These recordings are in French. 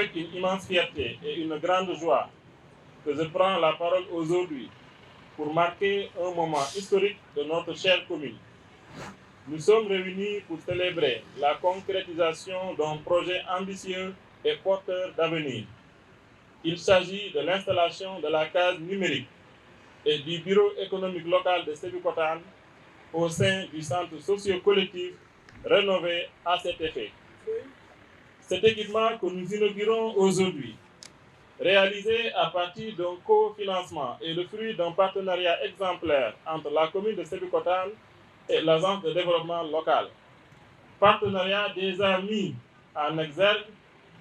avec une immense fierté et une grande joie que je prends la parole aujourd'hui pour marquer un moment historique de notre chère commune. Nous sommes réunis pour célébrer la concrétisation d'un projet ambitieux et porteur d'avenir. Il s'agit de l'installation de la case numérique et du bureau économique local de Sébikotane au sein du centre socio-collectif rénové à cet effet. Cet équipement que nous inaugurons aujourd'hui, réalisé à partir d'un cofinancement, est le fruit d'un partenariat exemplaire entre la commune de Sébikotane et l'agence de développement local. Partenariat déjà mis en exergue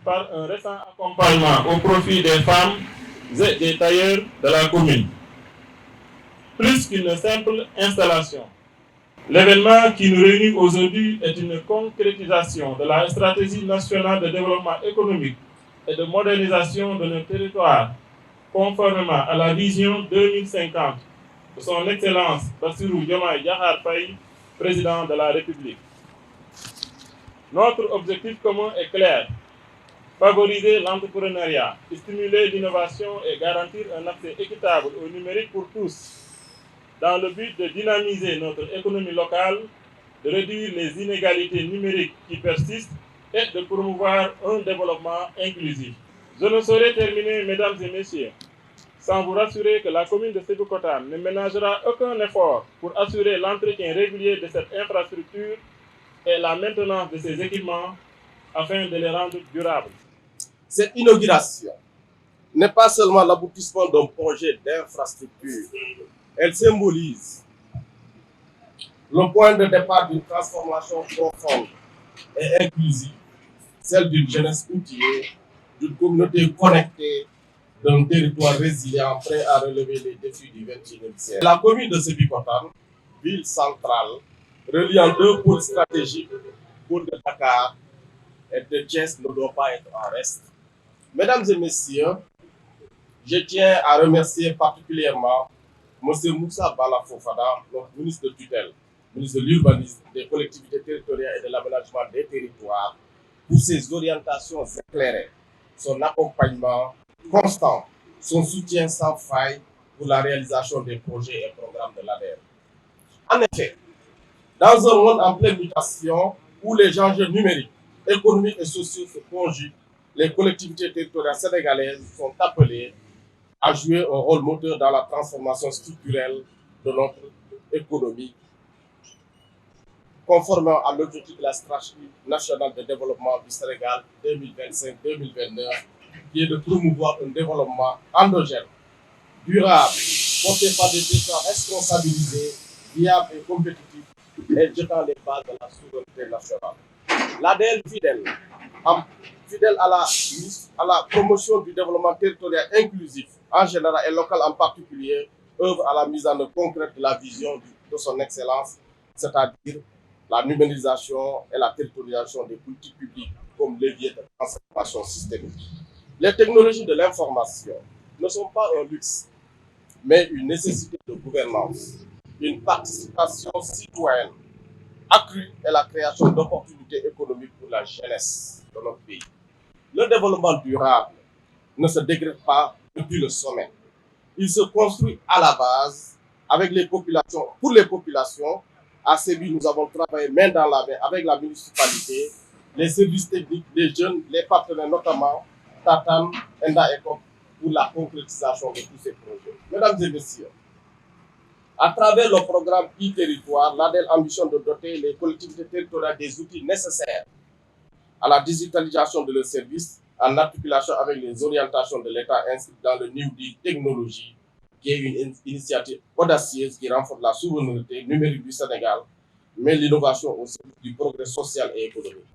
par un récent accompagnement au profit des femmes et des tailleurs de la commune. Plus qu'une simple installation, l'événement qui nous réunit aujourd'hui est une concrétisation de la stratégie nationale de développement économique et de modernisation de nos territoires, conformément à la vision 2050 de son Excellence Bassirou Diomaye Diakhar Faye, président de la République. Notre objectif commun est clair: favoriser l'entrepreneuriat, stimuler l'innovation et garantir un accès équitable au numérique pour tous, dans le but de dynamiser notre économie locale, de réduire les inégalités numériques qui persistent et de promouvoir un développement inclusif. Je ne saurais terminer, mesdames et messieurs, sans vous rassurer que la commune de Sébikotane ne ménagera aucun effort pour assurer l'entretien régulier de cette infrastructure et la maintenance de ces équipements afin de les rendre durables. Cette inauguration n'est pas seulement l'aboutissement d'un projet d'infrastructure, elle symbolise le point de départ d'une transformation profonde et inclusive, celle d'une jeunesse outillée, d'une communauté connectée, d'un territoire résilient prêt à relever les défis du XXIe siècle. La commune de Sébikotane, ville centrale, reliant deux pôles stratégiques, pôle de Dakar et de Thiès, ne doit pas être en reste. Mesdames et messieurs, je tiens à remercier particulièrement M. Moussa Bala Fofana, notre ministre de tutelle, ministre de l'Urbanisme, des collectivités territoriales et de l'aménagement des territoires, pour ses orientations éclairées, son accompagnement constant, son soutien sans faille pour la réalisation des projets et programmes de l'ADER. En effet, dans un monde en pleine mutation où les enjeux numériques, économiques et sociaux se conjuguent, les collectivités territoriales sénégalaises sont appelées à jouer un rôle moteur dans la transformation structurelle de notre économie, conformément à l'objectif de la stratégie nationale de développement du Sénégal 2025-2029, qui est de promouvoir un développement endogène, durable, porté par des territoires responsabilisés, viables et compétitifs, et jetant les bases de la souveraineté nationale. L'ADL fidèle à la promotion du développement territorial inclusif en général et local en particulier, œuvre à la mise en œuvre concrète de la vision de son excellence, c'est-à-dire la numérisation et la territorialisation des politiques publiques comme levier de transformation systémique. Les technologies de l'information ne sont pas un luxe, mais une nécessité de gouvernance, une participation citoyenne accrue et la création d'opportunités économiques pour la jeunesse de notre pays. Le développement durable ne se dégrade pas depuis le sommet. Il se construit à la base avec les populations, pour les populations. À Sébi, nous avons travaillé main dans la main avec la municipalité, les services techniques, les jeunes, les partenaires, notamment Tatan, Enda et pour la concrétisation de tous ces projets. Mesdames et messieurs, à travers le programme e-territoire, l'ADEL ambitionne de doter les collectivités territoriales des outils nécessaires à la digitalisation de leurs services en articulation avec les orientations de l'État inscrites dans le New Deal Technologie, qui est une initiative audacieuse qui renforce la souveraineté numérique du Sénégal, mais l'innovation au service du progrès social et économique.